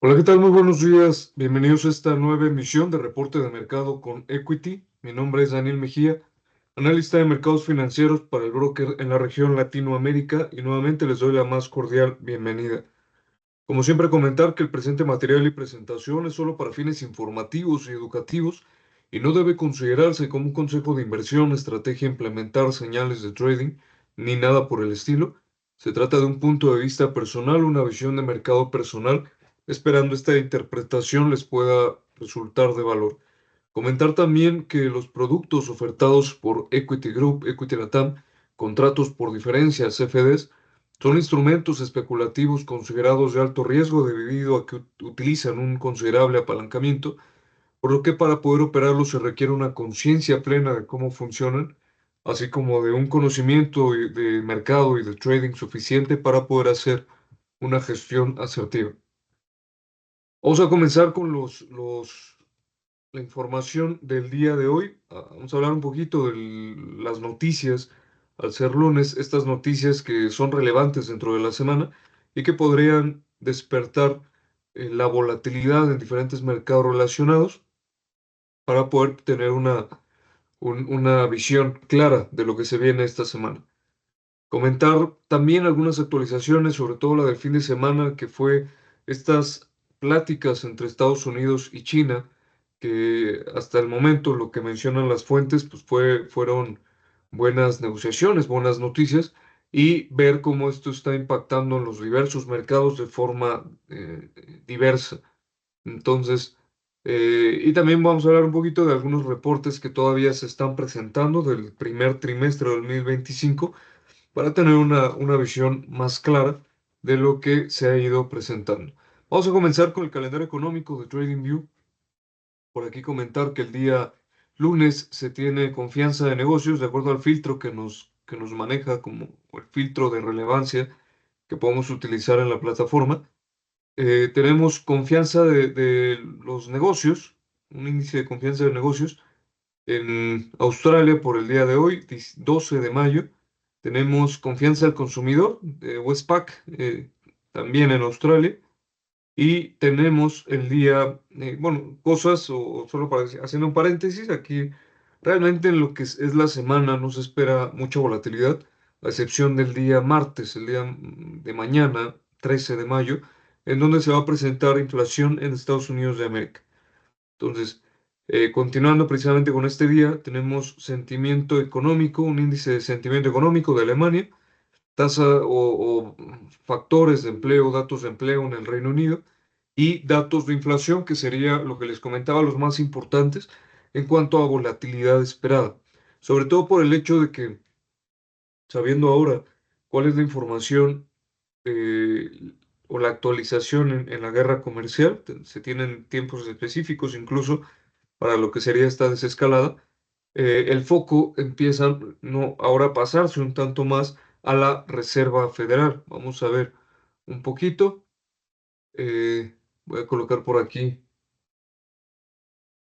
Hola, ¿qué tal? Muy buenos días. Bienvenidos a esta nueva emisión de Reporte de Mercado con Equity. Mi nombre es Daniel Mejía, analista de mercados financieros para el broker en la región Latinoamérica y nuevamente les doy la más cordial bienvenida. Como siempre, comentar que el presente material y presentación es solo para fines informativos y educativos y no debe considerarse como un consejo de inversión, estrategia a implementar, señales de trading, ni nada por el estilo. Se trata de un punto de vista personal, una visión de mercado personal, esperando esta interpretación les pueda resultar de valor. Comentar también que los productos ofertados por Equity Group, Equity Latam, contratos por diferencia, CFDs, son instrumentos especulativos considerados de alto riesgo debido a que utilizan un considerable apalancamiento, por lo que para poder operarlos se requiere una conciencia plena de cómo funcionan, así como de un conocimiento de mercado y de trading suficiente para poder hacer una gestión asertiva. Vamos a comenzar con la información del día de hoy. Vamos a hablar un poquito de las noticias, al ser lunes, estas noticias que son relevantes dentro de la semana y que podrían despertar la volatilidad en diferentes mercados relacionados para poder tener una visión clara de lo que se viene esta semana. Comentar también algunas actualizaciones, sobre todo la del fin de semana, que fue estas pláticas entre Estados Unidos y China, que hasta el momento lo que mencionan las fuentes, pues fueron buenas negociaciones, buenas noticias, y ver cómo esto está impactando en los diversos mercados de forma diversa. Entonces, y también vamos a hablar un poquito de algunos reportes que todavía se están presentando del primer trimestre de 2025 para tener una visión más clara de lo que se ha ido presentando. Vamos a comenzar con el calendario económico de TradingView. Por aquí comentar que el día lunes se tiene confianza de negocios de acuerdo al filtro que nos maneja como el filtro de relevancia que podemos utilizar en la plataforma. Tenemos confianza de los negocios, un índice de confianza de negocios en Australia por el día de hoy, 12 de mayo. Tenemos confianza del consumidor de Westpac, también en Australia. Y tenemos el día, bueno, cosas, o solo para haciendo un paréntesis, aquí realmente en lo que es la semana no se espera mucha volatilidad, a excepción del día martes, el día de mañana, 13 de mayo, en donde se va a presentar inflación en Estados Unidos de América. Entonces, continuando precisamente con este día, tenemos sentimiento económico, un índice de sentimiento económico de Alemania, tasa o factores de empleo, datos de empleo en el Reino Unido y datos de inflación, que sería lo que les comentaba, los más importantes en cuanto a volatilidad esperada. Sobre todo por el hecho de que, sabiendo ahora cuál es la información eh, o la actualización en la guerra comercial, se tienen tiempos específicos incluso para lo que sería esta desescalada, el foco empieza no, ahora a pasarse un tanto más a la Reserva Federal. Vamos a ver un poquito. Voy a colocar por aquí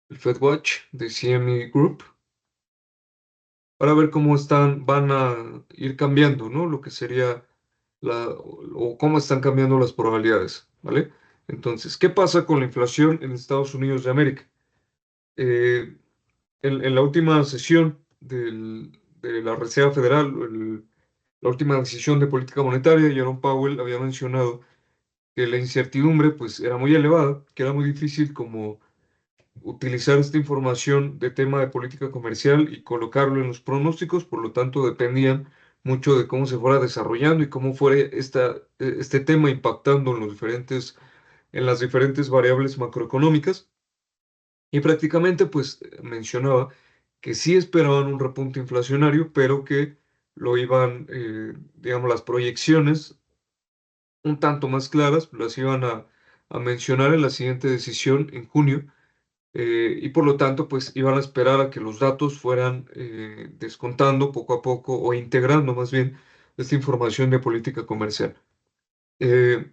el FedWatch de CME Group para ver cómo van a ir cambiando, ¿no? Lo que sería o cómo están cambiando las probabilidades, ¿vale? Entonces, ¿qué pasa con la inflación en Estados Unidos de América? Eh, en la última sesión de la Reserva Federal, la última decisión de política monetaria, Jerome Powell había mencionado que la incertidumbre pues era muy elevada, que era muy difícil como utilizar esta información de tema de política comercial y colocarlo en los pronósticos, por lo tanto dependían mucho de cómo se fuera desarrollando y cómo fuera este tema impactando en las diferentes variables macroeconómicas. Y prácticamente pues mencionaba que sí esperaban un repunte inflacionario, pero que lo iban, digamos, las proyecciones un tanto más claras, las iban a mencionar en la siguiente decisión en junio, y por lo tanto pues iban a esperar a que los datos fueran descontando poco a poco o integrando más bien esta información de política comercial. Eh,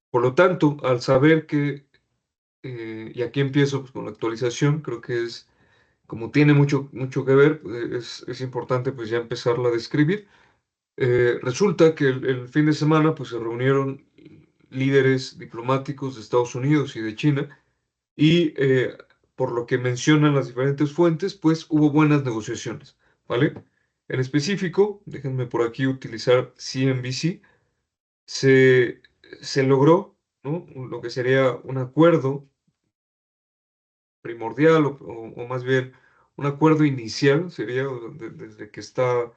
por lo tanto, al saber que, y aquí empiezo pues, con la actualización, creo que es como tiene mucho que ver, es importante pues ya empezarla a describir. Resulta que el fin de semana pues se reunieron líderes diplomáticos de Estados Unidos y de China, y por lo que mencionan las diferentes fuentes, pues hubo buenas negociaciones, ¿vale? En específico, déjenme por aquí utilizar CNBC, se, se logró, ¿no? Lo que sería un acuerdo primordial o más bien un acuerdo inicial, sería desde que está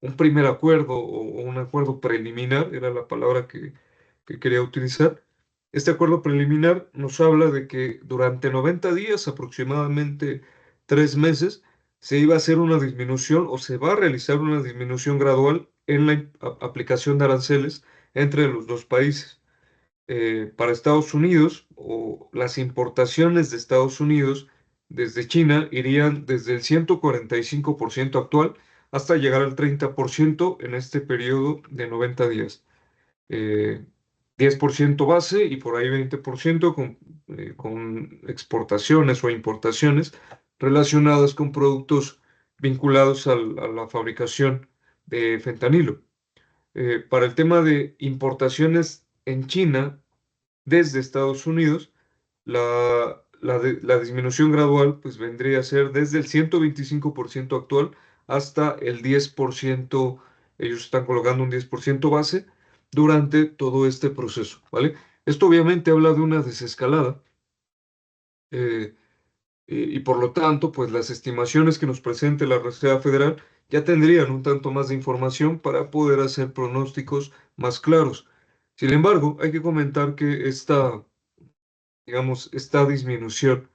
un primer acuerdo o un acuerdo preliminar, era la palabra que quería utilizar. Este acuerdo preliminar nos habla de que durante 90 días, aproximadamente 3 meses, se iba a hacer una disminución o se va a realizar una disminución gradual en la aplicación de aranceles entre los dos países. Para Estados Unidos o las importaciones de Estados Unidos desde China irían desde el 145% actual hasta llegar al 30% en este periodo de 90 días. Eh, 10% base y por ahí 20% con exportaciones o importaciones relacionadas con productos vinculados a la fabricación de fentanilo. Para el tema de importaciones en China, desde Estados Unidos, la disminución gradual pues vendría a ser desde el 125% actual hasta el 10%, ellos están colocando un 10% base durante todo este proceso, ¿vale? Esto obviamente habla de una desescalada, eh, y por lo tanto, pues las estimaciones que nos presente la Reserva Federal ya tendrían un tanto más de información para poder hacer pronósticos más claros. Sin embargo, hay que comentar que esta disminución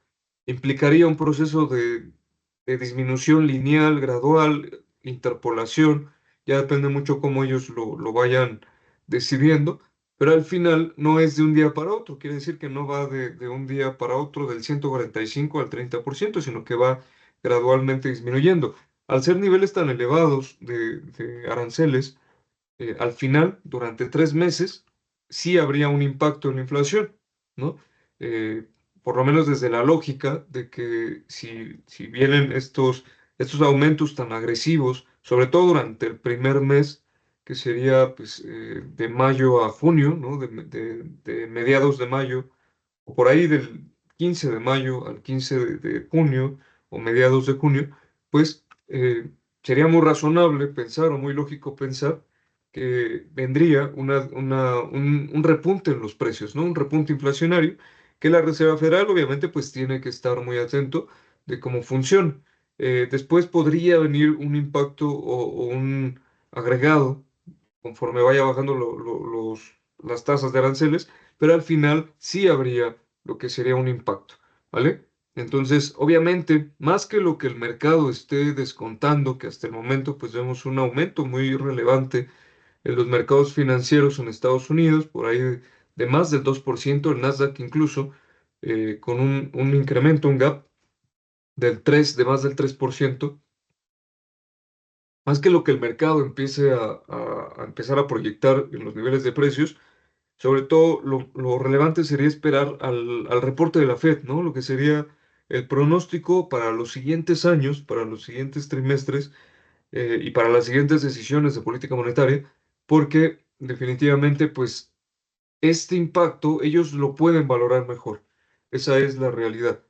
implicaría un proceso de disminución lineal, gradual, interpolación, ya depende mucho cómo ellos lo vayan decidiendo, pero al final no es de un día para otro, quiere decir que no va de un día para otro del 145 al 30%, sino que va gradualmente disminuyendo. Al ser niveles tan elevados de aranceles, al final, durante 3 meses, sí habría un impacto en la inflación, ¿no? Eh, por lo menos desde la lógica de que si vienen estos aumentos tan agresivos, sobre todo durante el primer mes, que sería pues, de mayo a junio, ¿no? De mediados de mayo, o por ahí del 15 de mayo al 15 de junio, o mediados de junio, pues sería muy razonable pensar o muy lógico pensar que vendría un repunte en los precios, ¿no? Un repunte inflacionario que la Reserva Federal obviamente pues tiene que estar muy atento de cómo funciona. Después podría venir un impacto o un agregado conforme vaya bajando las tasas de aranceles, pero al final sí habría lo que sería un impacto, ¿vale? Entonces, obviamente, más que lo que el mercado esté descontando, que hasta el momento pues vemos un aumento muy relevante en los mercados financieros en Estados Unidos, por ahí de más del 2%, el Nasdaq incluso, con un incremento, un gap de más del 3%, más que lo que el mercado empiece a empezar a proyectar en los niveles de precios. Sobre todo, lo relevante sería esperar al reporte de la Fed, ¿no? Lo que sería el pronóstico para los siguientes años, para los siguientes trimestres, y para las siguientes decisiones de política monetaria, porque definitivamente, pues, este impacto ellos lo pueden valorar mejor. Esa es la realidad.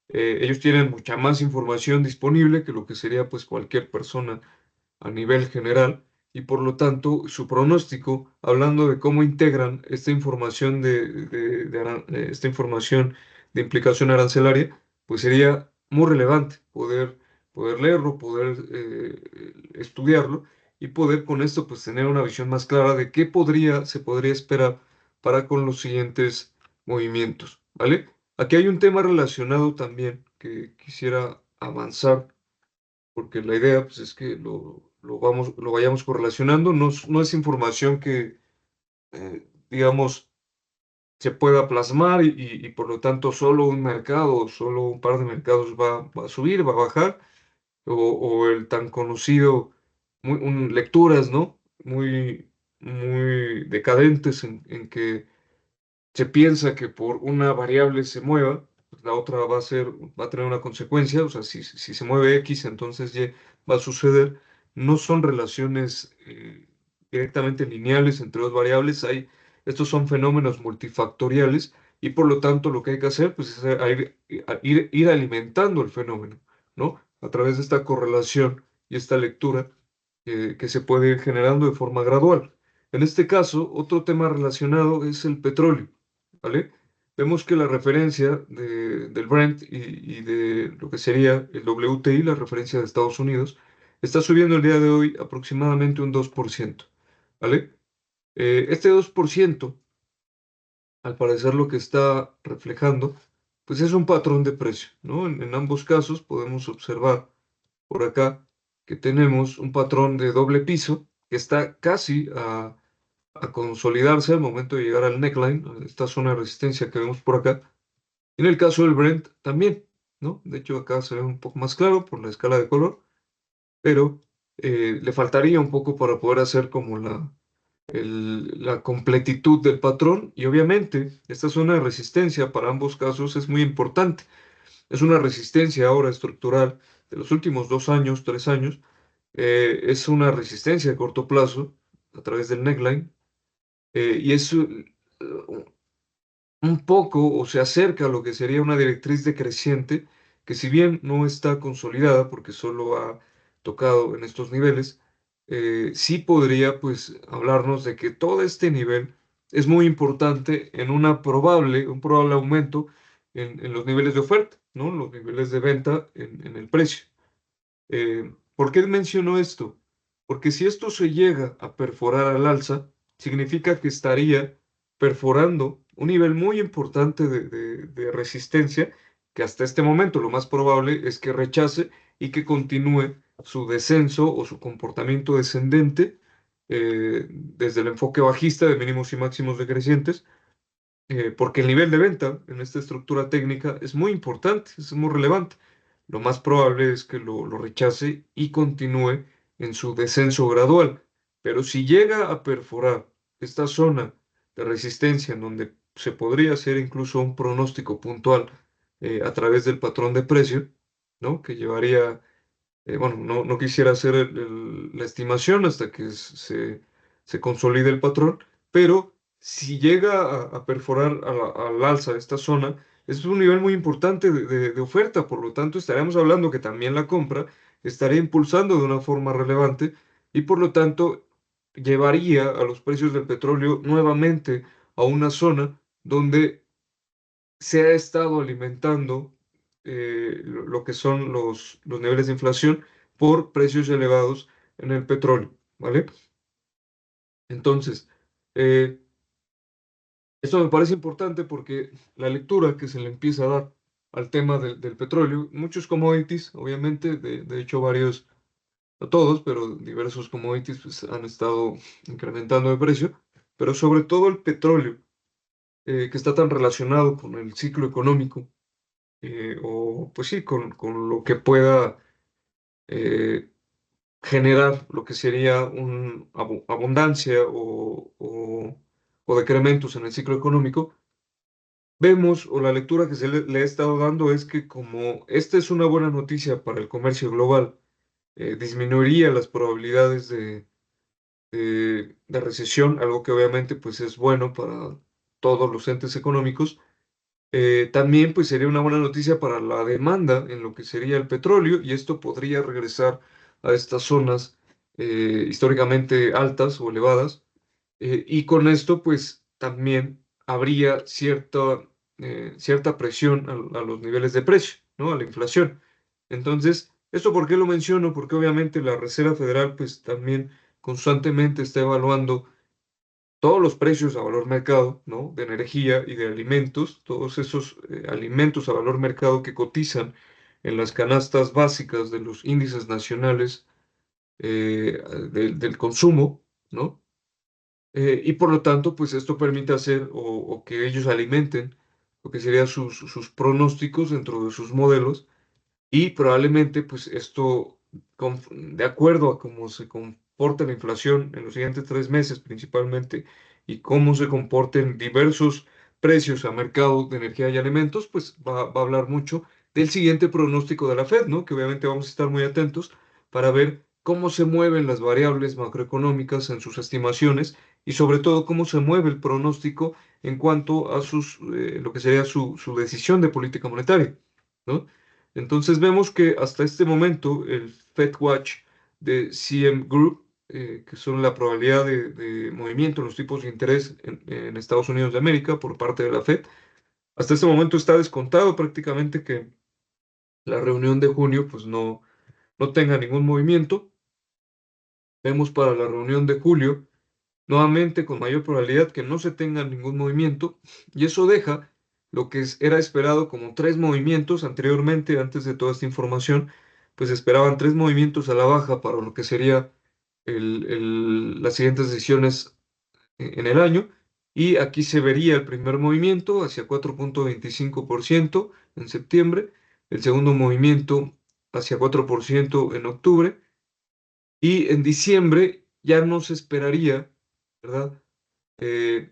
Ellos tienen mucha más información disponible que lo que sería, pues, cualquier persona a nivel general y por lo tanto su pronóstico, hablando de cómo integran esta información esta información de implicación arancelaria, pues sería muy relevante poder leerlo, poder estudiarlo y poder con esto pues tener una visión más clara de qué se podría esperar para con los siguientes movimientos, ¿vale? Aquí hay un tema relacionado también que quisiera avanzar porque la idea pues, es que lo vayamos correlacionando. No, no es información que, digamos, se pueda plasmar y por lo tanto solo un mercado, solo un par de mercados va a subir, va a bajar, o el tan conocido, lecturas, ¿no? Muy decadentes en que se piensa que por una variable se mueva, pues la otra va a tener una consecuencia, o sea, si se mueve X, entonces Y va a suceder. No son relaciones directamente lineales entre dos variables, hay Estos son fenómenos multifactoriales y por lo tanto lo que hay que hacer pues, es ir alimentando el fenómeno, ¿no? A través de esta correlación y esta lectura que se puede ir generando de forma gradual. En este caso, otro tema relacionado es el petróleo, ¿vale? Vemos que la referencia del Brent y de lo que sería el WTI, la referencia de Estados Unidos, está subiendo el día de hoy aproximadamente un 2%, ¿vale? Este 2%, al parecer lo que está reflejando, pues es un patrón de precio, ¿no? En ambos casos podemos observar por acá que tenemos un patrón de doble piso que está casi a consolidarse al momento de llegar al neckline, a esta zona de resistencia que vemos por acá. En el caso del Brent también, ¿no? De hecho acá se ve un poco más claro por la escala de color, pero le faltaría un poco para poder hacer como la completitud del patrón y obviamente esta zona de resistencia para ambos casos es muy importante. Es una resistencia ahora estructural de los últimos 2 años, 3 años. Es una resistencia a corto plazo a través del neckline y es un poco o se acerca a lo que sería una directriz decreciente que si bien no está consolidada porque solo ha tocado en estos niveles, sí podría pues hablarnos de que todo este nivel es muy importante en un probable aumento en los niveles de oferta, ¿no? Los niveles de venta en el precio. ¿Por qué menciono esto? Porque si esto se llega a perforar al alza, significa que estaría perforando un nivel muy importante de resistencia que hasta este momento lo más probable es que rechace y que continúe su descenso o su comportamiento descendente desde el enfoque bajista de mínimos y máximos decrecientes porque el nivel de venta en esta estructura técnica es muy importante, es muy relevante. Lo más probable es que lo rechace y continúe en su descenso gradual. Pero si llega a perforar esta zona de resistencia en donde se podría hacer incluso un pronóstico puntual a través del patrón de precio, ¿no? Que llevaría bueno, no quisiera hacer la estimación hasta que se consolide el patrón, pero si llega a perforar al alza esta zona, es un nivel muy importante de oferta, por lo tanto estaríamos hablando que también la compra estaría impulsando de una forma relevante y por lo tanto llevaría a los precios del petróleo nuevamente a una zona donde se ha estado alimentando lo que son los niveles de inflación por precios elevados en el petróleo, ¿vale? Entonces, eh, esto me parece importante porque la lectura que se le empieza a dar al tema del petróleo, muchos commodities, obviamente, de hecho varios, no todos, pero diversos commodities pues, han estado incrementando de precio, pero sobre todo el petróleo, que está tan relacionado con el ciclo económico o pues sí, con lo que pueda eh, generar lo que sería una abundancia o decrementos en el ciclo económico, vemos o la lectura que le he estado dando es que como esta es una buena noticia para el comercio global, disminuiría las probabilidades de recesión, algo que obviamente pues es bueno para todos los entes económicos. También pues sería una buena noticia para la demanda en lo que sería el petróleo y esto podría regresar a estas zonas históricamente altas o elevadas y con esto pues también habría cierta presión a los niveles de precio, ¿no? A la inflación. Entonces, ¿esto por qué lo menciono? Porque obviamente la Reserva Federal pues también constantemente está evaluando todos los precios a valor mercado, ¿no? De energía y de alimentos, todos esos alimentos a valor mercado que cotizan en las canastas básicas de los índices nacionales del consumo, ¿no? Y por lo tanto, pues esto permite hacer o que ellos alimenten lo que serían sus pronósticos dentro de sus modelos y probablemente, pues esto, de acuerdo a cómo se comporta la inflación en los siguientes 3 meses principalmente y cómo se comporten diversos precios a mercado de energía y alimentos, pues va a hablar mucho del siguiente pronóstico de la Fed, ¿no? Que obviamente vamos a estar muy atentos para ver cómo se mueven las variables macroeconómicas en sus estimaciones y sobre todo cómo se mueve el pronóstico en cuanto a lo que sería su decisión de política monetaria, ¿no? Entonces vemos que hasta este momento el FedWatch de CM Group, que son la probabilidad de movimiento en los tipos de interés en Estados Unidos de América por parte de la Fed, hasta este momento está descontado prácticamente que la reunión de junio pues no tenga ningún movimiento. Vemos para la reunión de julio nuevamente con mayor probabilidad que no se tenga ningún movimiento, y eso deja lo que era esperado como tres movimientos anteriormente. Antes de toda esta información, pues esperaban tres movimientos a la baja para lo que sería las siguientes sesiones en el año, y aquí se vería el primer movimiento hacia 4,25% en septiembre, el segundo movimiento hacia 4% en octubre, y en diciembre ya no se esperaría, ¿verdad? eh,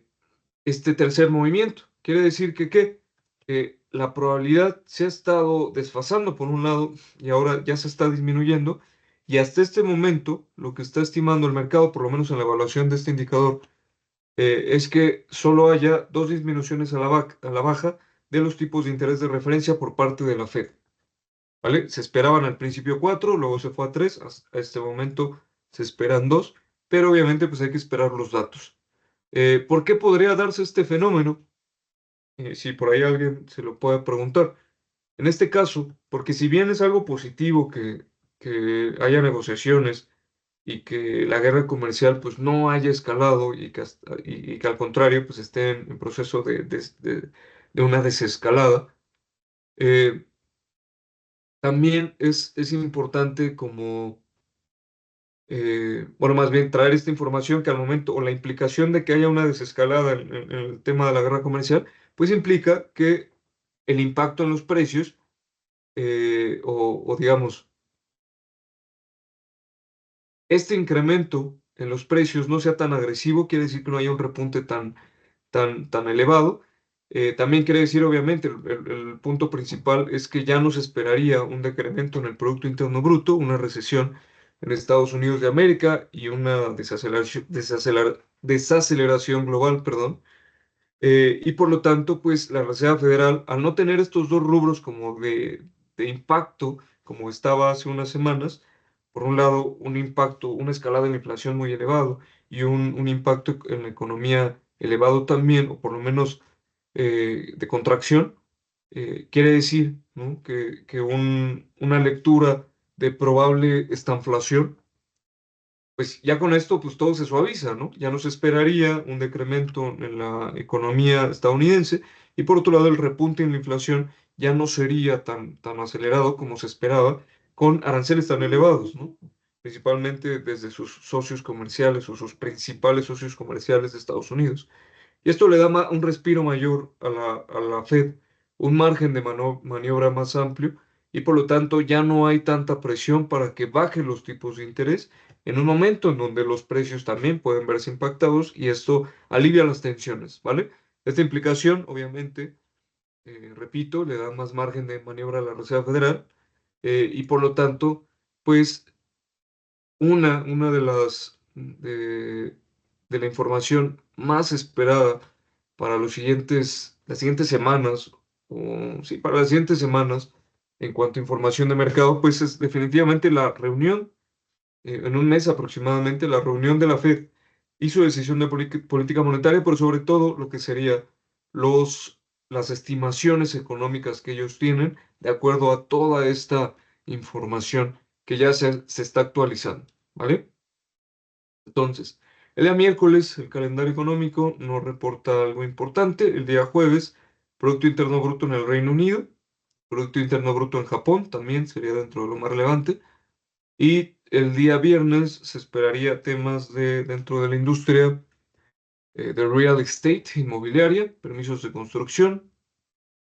este tercer movimiento. Quiere decir que, ¿qué? Que la probabilidad se ha estado desfasando por un lado y ahora ya se está disminuyendo, y hasta este momento lo que está estimando el mercado, por lo menos en la evaluación de este indicador, es que solo haya dos disminuciones a la baja de los tipos de interés de referencia por parte de la Fed, ¿vale? Se esperaban al principio cuatro, luego se fue a tres, hasta este momento se esperan dos, pero obviamente pues hay que esperar los datos. ¿Por qué podría darse este fenómeno? Si por ahí alguien se lo puede preguntar. En este caso, porque si bien es algo positivo que haya negociaciones y que la guerra comercial pues no haya escalado y que al contrario pues esté en proceso de una desescalada, eh, también es importante como bueno, más bien traer esta información que al momento, o la implicación de que haya una desescalada en el tema de la guerra comercial, pues implica que el impacto en los precios, o digamos, este incremento en los precios no sea tan agresivo. Quiere decir que no haya un repunte tan elevado. También quiere decir, obviamente, el punto principal es que ya no se esperaría un decremento en el Producto Interno Bruto, una recesión en Estados Unidos de América y una desaceleración global, perdón. Y por lo tanto, pues la Reserva Federal, al no tener estos dos rubros como de impacto, como estaba hace unas semanas, por un lado, un impacto, una escalada en la inflación muy elevado y un impacto en la economía elevado también, o por lo menos de contracción, quiere decir, ¿no? que una lectura de probable estanflación, pues ya con esto pues todo se suaviza, ¿no? Ya no se esperaría un decremento en la economía estadounidense, y por otro lado el repunte en la inflación ya no sería tan acelerado como se esperaba con aranceles tan elevados, ¿no? Principalmente desde sus socios comerciales o sus principales socios comerciales de Estados Unidos. Y esto le da un respiro mayor a la Fed, un margen de maniobra más amplio, y por lo tanto ya no hay tanta presión para que bajen los tipos de interés en un momento en donde los precios también pueden verse impactados, y esto alivia las tensiones, ¿vale? Esta implicación, obviamente, repito, le da más margen de maniobra a la Reserva Federal, y por lo tanto, pues una de la información más esperada para las siguientes semanas, o sí, para las siguientes semanas, en cuanto a información de mercado, pues es definitivamente la reunión, en un mes aproximadamente, la reunión de la Fed y su decisión de política monetaria, pero sobre todo lo que sería los, las estimaciones económicas que ellos tienen de acuerdo a toda esta información que ya se está actualizando, ¿vale? Entonces, el día miércoles el calendario económico nos reporta algo importante. El día jueves, Producto Interno Bruto en el Reino Unido, Producto Interno Bruto en Japón también sería dentro de lo más relevante. Y el día viernes se esperaría temas dentro de la industria de real estate, inmobiliaria, permisos de construcción,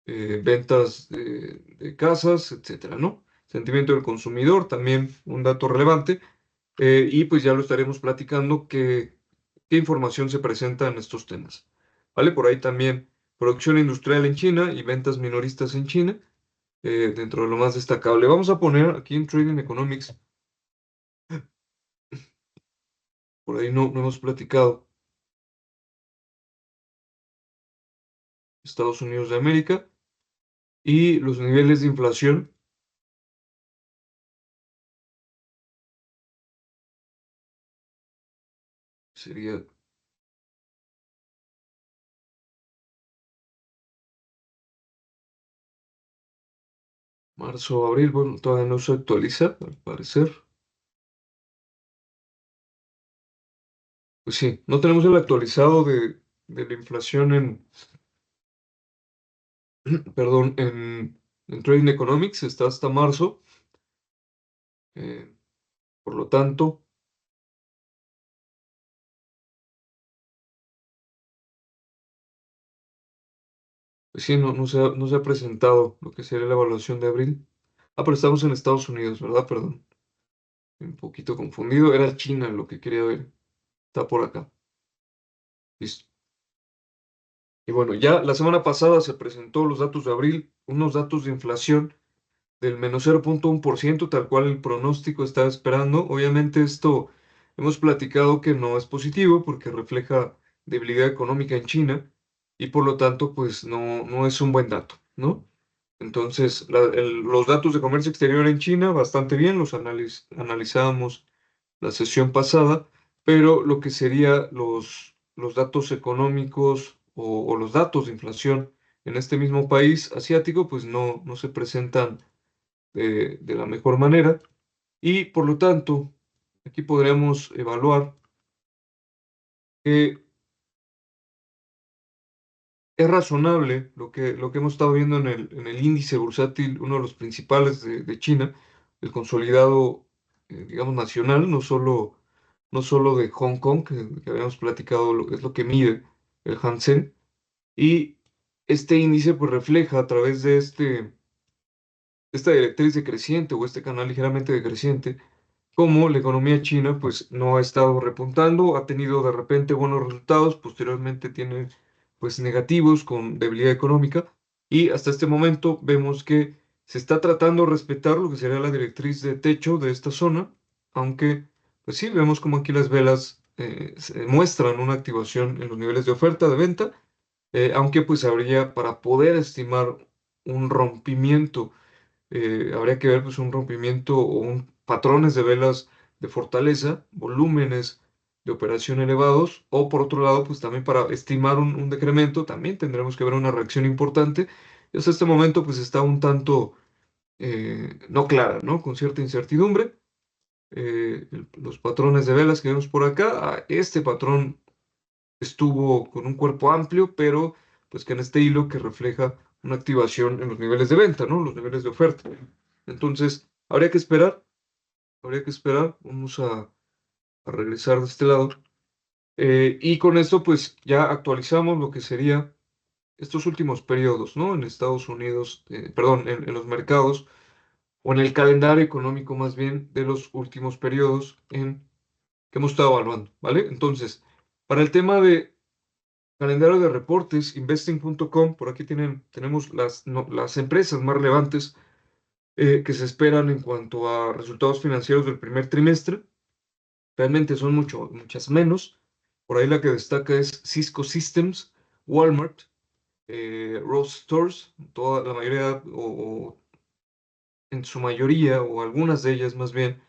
ventas de casas, etcétera, ¿no? Sentimiento del consumidor, también un dato relevante. Y pues ya lo estaremos platicando qué información se presenta en estos temas, ¿vale? Por ahí también producción industrial en China y ventas minoristas en China, dentro de lo más destacable. Vamos a poner aquí en Trading Economics, por ahí no hemos platicado. Estados Unidos de América, y los niveles de inflación sería marzo, abril, bueno, todavía no se actualiza, al parecer. Pues sí, no tenemos el actualizado de la inflación perdón, en Trading Economics, está hasta marzo, eh, por lo tanto, pues sí, no se ha presentado lo que sería la evaluación de abril. Ah, pero estamos en Estados Unidos, ¿verdad? Perdón, un poquito confundido, era China lo que quería ver, está por acá, listo. Y bueno, ya la semana pasada se presentó los datos de abril, unos datos de inflación del -0,1%, tal cual el pronóstico estaba esperando. Obviamente esto hemos platicado que no es positivo porque refleja debilidad económica en China y por lo tanto pues no es un buen dato, ¿no? Entonces, los datos de comercio exterior en China, bastante bien, los analizábamos la sesión pasada, pero lo que sería los datos económicos o los datos de inflación en este mismo país asiático, pues no se presentan de la mejor manera y por lo tanto aquí podríamos evaluar que es razonable lo que hemos estado viendo en el índice bursátil, uno de los principales de China, el consolidado, digamos, nacional, no solo de Hong Kong, que habíamos platicado, es lo que mide el Hansen, y este índice pues refleja a través de esta directriz decreciente o este canal ligeramente decreciente, como la economía china pues no ha estado repuntando, ha tenido de repente buenos resultados, posteriormente tiene pues negativos con debilidad económica y hasta este momento vemos que se está tratando de respetar lo que sería la directriz de techo de esta zona, aunque pues sí, vemos como aquí las velas se muestran una activación en los niveles de oferta, de venta, aunque pues habría para poder estimar un rompimiento habría que ver pues un rompimiento o un patrones de velas de fortaleza, volúmenes de operación elevados, o por otro lado, pues también para estimar un decremento, también tendremos que ver una reacción importante. Y hasta este momento pues está un tanto no clara, ¿no? Con cierta incertidumbre. Los patrones de velas que vemos por acá, este patrón estuvo con un cuerpo amplio, pero pues que en este hilo que refleja una activación en los niveles de venta, ¿no? Los niveles de oferta. Entonces, habría que esperar, vamos a regresar de este lado. Y con esto, pues ya actualizamos lo que sería estos últimos periodos, ¿no? En Estados Unidos, perdón, en los mercados, o en el calendario económico más bien de los últimos periodos que hemos estado evaluando, ¿vale? Entonces, para el tema de calendario de reportes, investing.com, por aquí tenemos las empresas más relevantes que se esperan en cuanto a resultados financieros del primer trimestre. Realmente son muchas menos. Por ahí la que destaca es Cisco Systems, Walmart, Ross Stores, toda la mayoría o en su mayoría o algunas de ellas más bien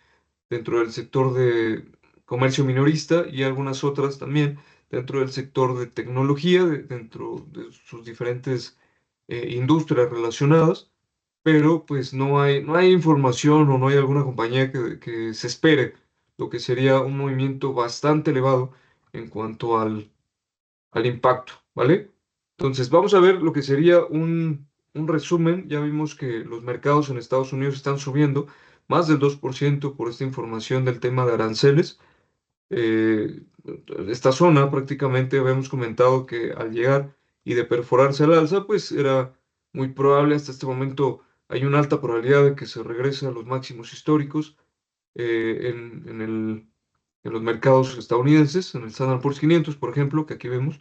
dentro del sector de comercio minorista y algunas otras también dentro del sector de tecnología, dentro de sus diferentes industrias relacionadas, pero pues no hay información o no hay alguna compañía que se espere lo que sería un movimiento bastante elevado en cuanto al impacto, ¿vale? Entonces, vamos a ver lo que sería un resumen. Ya vimos que los mercados en Estados Unidos están subiendo más del 2% por esta información del tema de aranceles. Eh, esta zona prácticamente habíamos comentado que al llegar y de perforarse al alza, pues era muy probable, hasta este momento hay una alta probabilidad de que se regrese a los máximos históricos en los mercados estadounidenses, en el Standard Poor's 500, por ejemplo, que aquí vemos,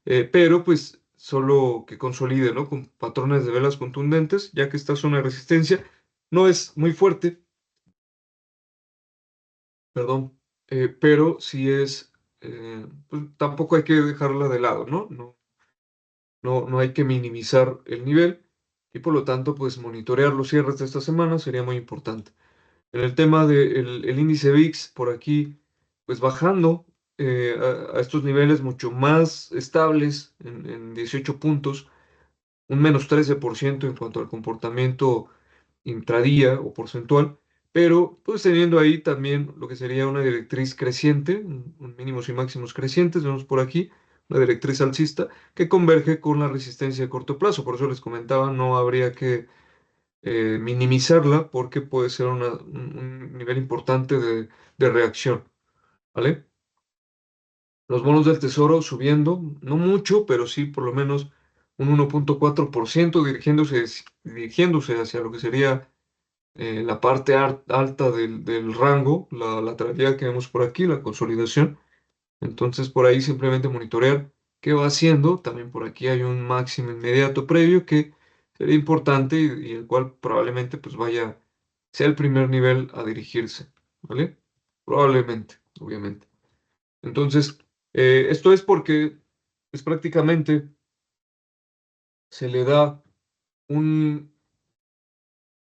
pero pues solo que consolide, ¿no? Con patrones de velas contundentes, ya que esta zona de resistencia no es muy fuerte, perdón, pero sí es, pues tampoco hay que dejarla de lado, ¿no? No, no hay que minimizar el nivel y por lo tanto, pues monitorear los cierres de esta semana sería muy importante. En el tema del el índice VIX, por aquí, pues bajando a estos niveles mucho más estables en 18 puntos, un menos 13% en cuanto al comportamiento intradía o porcentual, pero pues teniendo ahí también lo que sería una directriz creciente, un mínimos y máximos crecientes, vemos por aquí, una directriz alcista que converge con la resistencia de corto plazo. Por eso les comentaba, no habría que minimizarla porque puede ser un nivel importante de reacción, ¿vale? Los bonos del tesoro subiendo, no mucho, pero sí por lo menos un 1,4% dirigiéndose hacia lo que sería la parte alta del rango, la lateralidad que vemos por aquí, la consolidación. Entonces por ahí simplemente monitorear qué va haciendo. También por aquí hay un máximo inmediato previo que sería importante y el cual probablemente pues vaya, sea el primer nivel a dirigirse, ¿vale? Probablemente, obviamente. Entonces, esto es porque pues prácticamente se le da un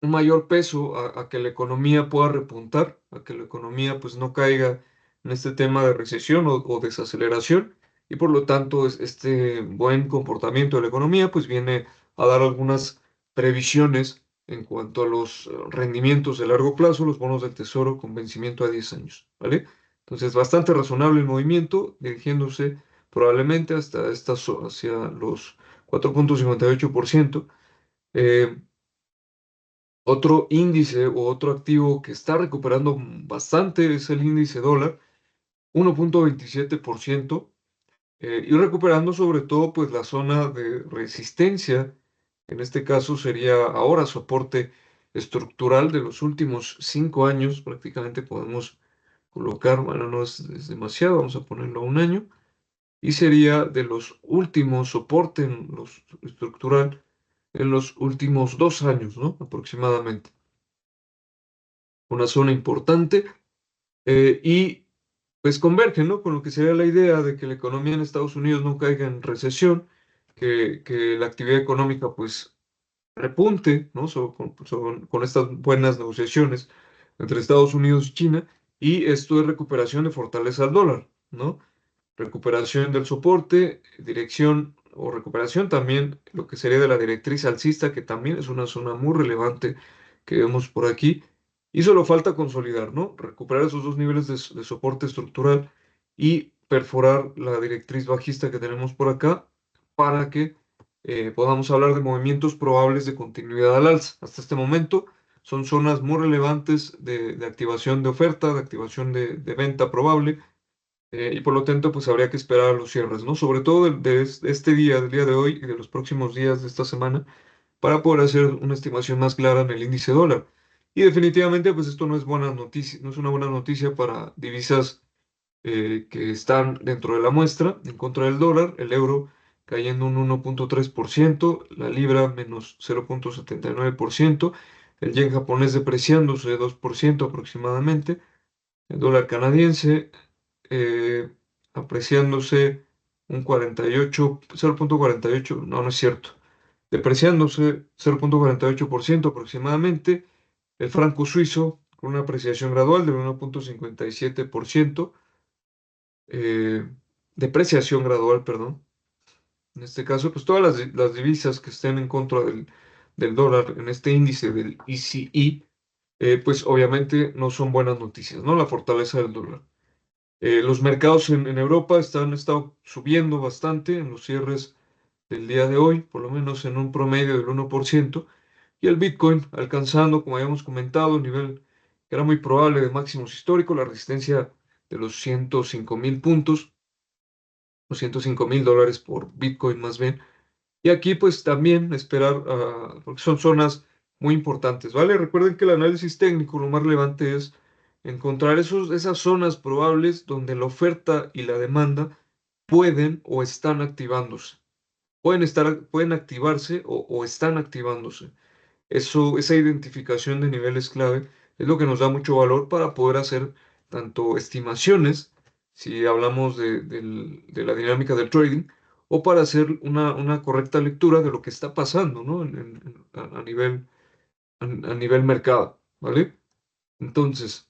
un mayor peso a que la economía pueda repuntar, a que la economía pues no caiga en este tema de recesión o desaceleración y por lo tanto este buen comportamiento de la economía pues viene a dar algunas previsiones en cuanto a los rendimientos de largo plazo, los bonos del tesoro con vencimiento a 10 años, ¿vale? Entonces bastante razonable el movimiento, dirigiéndose probablemente hasta hacia los 4,58%. Eh, Otro índice o otro activo que está recuperando bastante es el índice dólar, 1,27%, y recuperando sobre todo pues la zona de resistencia, en este caso sería ahora soporte estructural de los últimos 5 años, prácticamente podemos colocar, bueno, no es demasiado, vamos a ponerlo a un año, y sería de los últimos soporte en los estructural en los últimos 2 años, ¿no? Aproximadamente. Una zona importante y pues convergen, ¿no? Con lo que sería la idea de que la economía en Estados Unidos no caiga en recesión, que la actividad económica pues repunte, ¿no? Con estas buenas negociaciones entre Estados Unidos y China y esto es recuperación de fortaleza al dólar, ¿no? Recuperación del soporte, dirección o recuperación también lo que sería de la directriz alcista, que también es una zona muy relevante que vemos por aquí. Y solo falta consolidar, ¿no? Recuperar esos dos niveles de soporte estructural y perforar la directriz bajista que tenemos por acá para que podamos hablar de movimientos probables de continuidad al alza. Hasta este momento son zonas muy relevantes de activación de oferta, de activación de venta probable y por lo tanto, pues habría que esperar a los cierres, ¿no? Sobre todo de este día, del día de hoy y de los próximos días de esta semana, para poder hacer una estimación más clara en el índice dólar. Y definitivamente, pues esto no es buena noticia, no es una buena noticia para divisas que están dentro de la muestra, en contra del dólar, el euro cayendo un 1,3%, la libra menos 0,79%, el yen japonés depreciándose 2% aproximadamente, el dólar canadiense eh, apreciándose un 48, 0,48, no, no es cierto, depreciándose 0,48% aproximadamente, el franco suizo con una apreciación gradual del 1,57%, eh, depreciación gradual, perdón. En este caso, pues todas las divisas que estén en contra del dólar en este índice del ECE, pues obviamente no son buenas noticias, ¿no? La fortaleza del dólar. Los mercados en Europa han estado subiendo bastante en los cierres del día de hoy, por lo menos en un promedio del 1%, y el Bitcoin alcanzando, como habíamos comentado, un nivel que era muy probable de máximos históricos, la resistencia de los 105.000 puntos, los $105.000 por Bitcoin más bien. Y aquí pues también esperar, porque son zonas muy importantes, ¿vale? Recuerden que el análisis técnico lo más relevante es encontrar esas zonas probables donde la oferta y la demanda pueden o están activándose. Pueden activarse o están activándose. Esa identificación de niveles clave es lo que nos da mucho valor para poder hacer tanto estimaciones, si hablamos de la dinámica del trading, o para hacer una correcta lectura de lo que está pasando, ¿no? A nivel mercado, ¿vale? Entonces,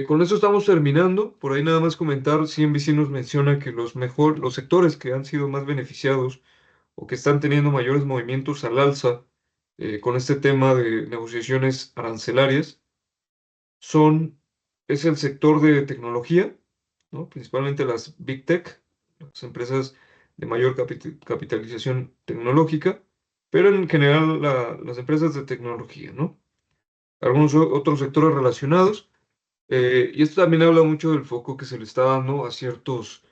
con eso estamos terminando. Por ahí nada más comentar, CNBC nos menciona que los sectores que han sido más beneficiados o que están teniendo mayores movimientos al alza con este tema de negociaciones arancelarias son, es el sector de tecnología, ¿no? Principalmente las Big Tech, las empresas de mayor capitalización tecnológica, pero en general las empresas de tecnología, ¿no? Algunos otros sectores relacionados. Y esto también habla mucho del foco que se le está dando a ciertos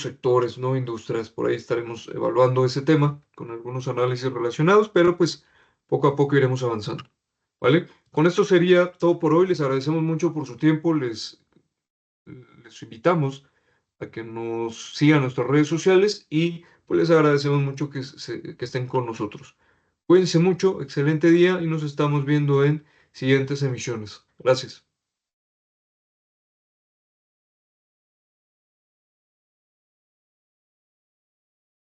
sectores, ¿no? Industrias. Por ahí estaremos evaluando ese tema con algunos análisis relacionados, pero pues poco a poco iremos avanzando, ¿vale? Con esto sería todo por hoy. Les agradecemos mucho por su tiempo. Les invitamos a que nos sigan en nuestras redes sociales y pues les agradecemos mucho que estén con nosotros. Cuídense mucho, excelente día y nos estamos viendo en siguientes emisiones. Gracias.